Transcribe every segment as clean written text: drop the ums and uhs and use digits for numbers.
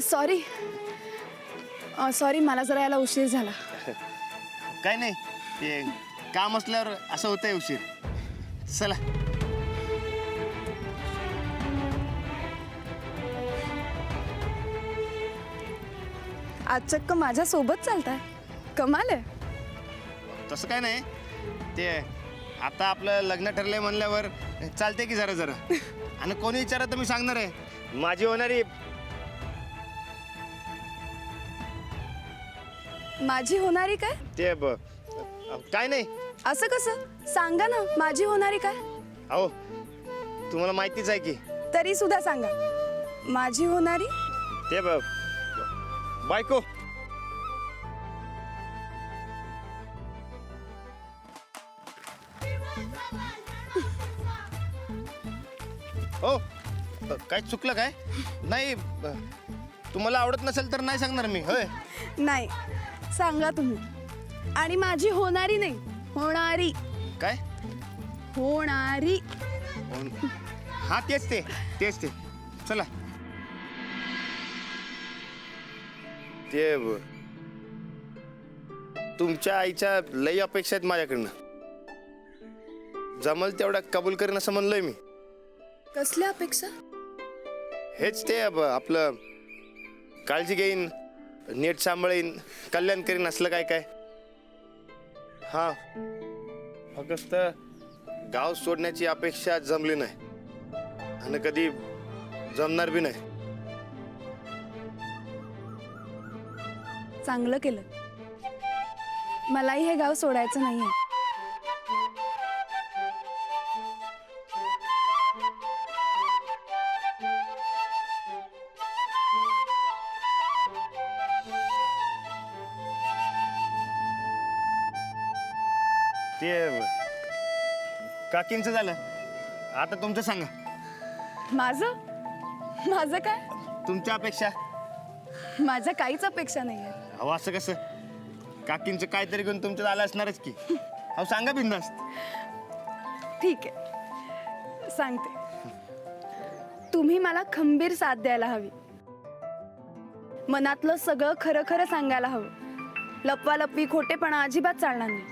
Sorry sorry, मला जरा यायला उशीर झाला. काय नाही, ते काम असल्यावर असं होतंय उशीर. चला. आज चक्क माझ्या सोबत चालताय, कमाल आहे. तसं काय नाही, ते आता आपलं लग्न ठरलंय म्हणल्यावर चालते की जरा जरा. आणि कोणी विचारा तर मी सांगणार आहे, माझी होणारी. माझी होणारी काय? ते काय नाही. असं कसं? सांगा ना, माझी होणारी काय? अहो, तुम्हाला माहितीच आहे की. तरी सुद्धा सांगा, माझी होणारी. ते बायको. हो, काय चुकलं काय? नाही, तुम्हाला आवडत नसेल तर नाही सांगणार मी. होय, नाही, सांगा तुम्ही. आणि माझी होणारी नाही, होणारी. काय होणारी. हा, तेच ते. चला. ते तुमच्या आईच्या लई अपेक्षा आहेत माझ्याकडनं. जमल तेवढा कबूल करीन असं म्हणलोय मी. कसल्या अपेक्षा? हेच ते आपलं काळजी घेईन, नीट सांभाळीन, कल्याण करीन, असलं काय काय. हा, फक्त गाव सोडण्याची अपेक्षा जमली नाही आणि कधी जमणार बी नाही. चांगलं केलं. मलाही हे गाव सोडायचं नाहीये. ते काकींचं झालं, आता तुमचं सांगा. माझं काय? तुमच्या अपेक्षा. माझ्या काहीच अपेक्षा नाहीये. अहो, असं कसं? काकींचं काहीतरी घेऊन तुमचं आलं असणारच की. अहो, सांगा बिंदास्त. ठीक आहे, सांगते. तुम्ही मला खंबीर साथ द्यायला हवी. मनातलं सगळं खरं खरं सांगायला हवं. लपवालपवी, खोटेपणा अजिबात चालणार नाही.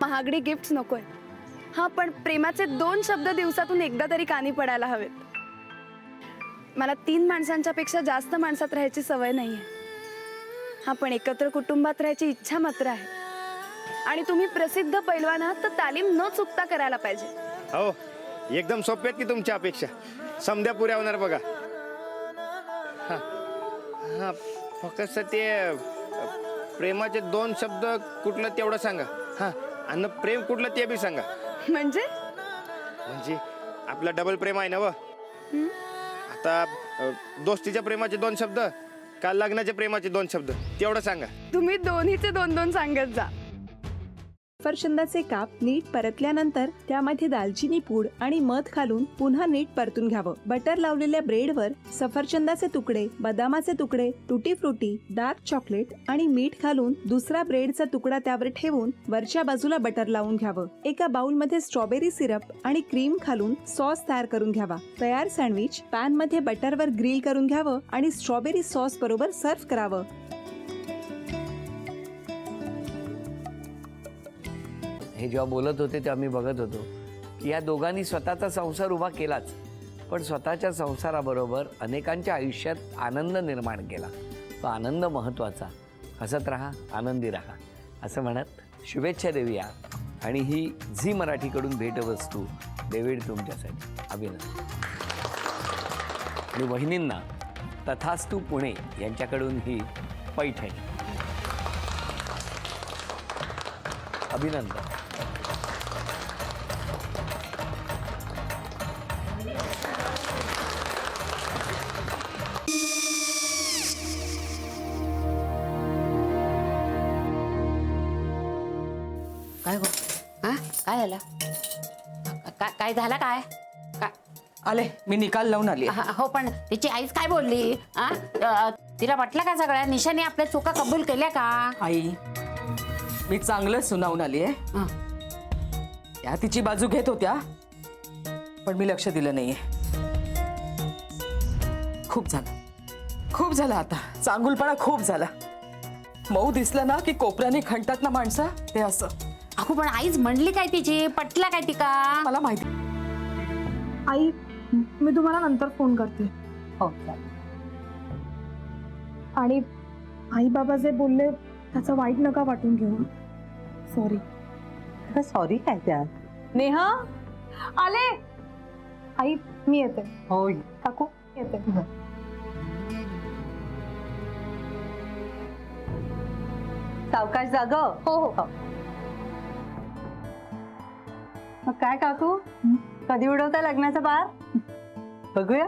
महागडी गिफ्ट्स नकोय. हा, पण प्रेमाचे 2 शब्द दिवसातून एकदा तरी कानी पडायला हवेत. मला 3 माणसांच्या पेक्षा जास्त माणसात राहायची सवय नाहीये. हा, पण एकत्र कुटुंबात राहायची इच्छा मात्र आहे. आणि तुम्ही प्रसिद्ध पैलवान आहात, तर तालीम न चुकता करायला पाहिजे. हो, एकदम सोपे आहेत की तुमच्या अपेक्षा. समध्या पुऱ्या होणार बघा. हा हा, फक्त ते प्रेमाचे 2 शब्द कुठलं तेवढं सांगा. हा, आणि प्रेम कुठलं ते बी सांगा. म्हणजे आपलं डबल प्रेम आहे ना. व आता दोस्तीच्या प्रेमाचे 2 शब्द का लग्नाच्या प्रेमाचे 2 शब्द तेवढं सांगा. तुम्ही दोन्हीचे 2-2 सांगत जा. सफरचंदाचे काप नीट परतल्यानंतर त्यामध्ये दालचिनी पूड आणि मध घालून पुन्हा नीट परतून घ्यावं. बटर लावलेल्या ब्रेडवर सफरचंदाचे तुकडे, बदामाचे तुकडे, टुटी फ्रुटी, डार्क चॉकलेट आणि मीठ घालून दुसरा ब्रेडचा तुकडा त्यावर ठेवून वरच्या बाजूला बटर लावून घ्यावं. एका बाउलमध्ये स्ट्रॉबेरी सिरप आणि क्रीम घालून सॉस तयार करून घ्यावा. तयार सँडविच पॅन मध्ये बटरवर ग्रिल करून घ्यावं आणि स्ट्रॉबेरी सॉस बरोबर सर्व्ह करावं. हे जेव्हा बोलत होते तेव्हा मी बघत होतो की या दोघांनी स्वतःचा संसार उभा केलाच, पण स्वतःच्या संसाराबरोबर अनेकांच्या आयुष्यात आनंद निर्माण केला. तो आनंद महत्त्वाचा. हसत राहा, आनंदी राहा असं म्हणत शुभेच्छा देऊया. आणि ही झी मराठीकडून भेटवस्तू डेव्हिड तुमच्यासाठी. अभिनंदन. आणि वहिनींना तथास्तू पुणे यांच्याकडून ही पैठणी. अभिनंदन. काय गो? हा, काय झालं? काय झालं? काय आले, मी निकाल लावून आली. हो, पण तिची आईच काय बोलली? तिला वाटलं का सगळ्या निशाने आपल्या चुका कबूल केल्या का? आई, मी चांगलं सुनावून आली आहे. त्या तिची बाजू घेत होत्या, पण मी लक्ष दिलं नाहीये. खूप झालं. खूप झाला आता, चांगुलपणा खूप झाला. मऊ दिसलं ना की कोपऱ्याने खणतात ना माणसं, ते असं. अगो पण आईच म्हणली काय तिची, पटला काय ती का? मला माहिती. आई मी तुम्हाला नंतर फोन करते. हो आणि आई बाबा जे बोलले त्याचं वाईट नका वाटून घेऊ. सॉरी. सॉरी काय त्या? नेहा आले. आई मी येते. होय. काकू येते. सावकाश जाग. हो हो. मग काय काकू, कधी उडवता लग्नाचा बार? बघूया.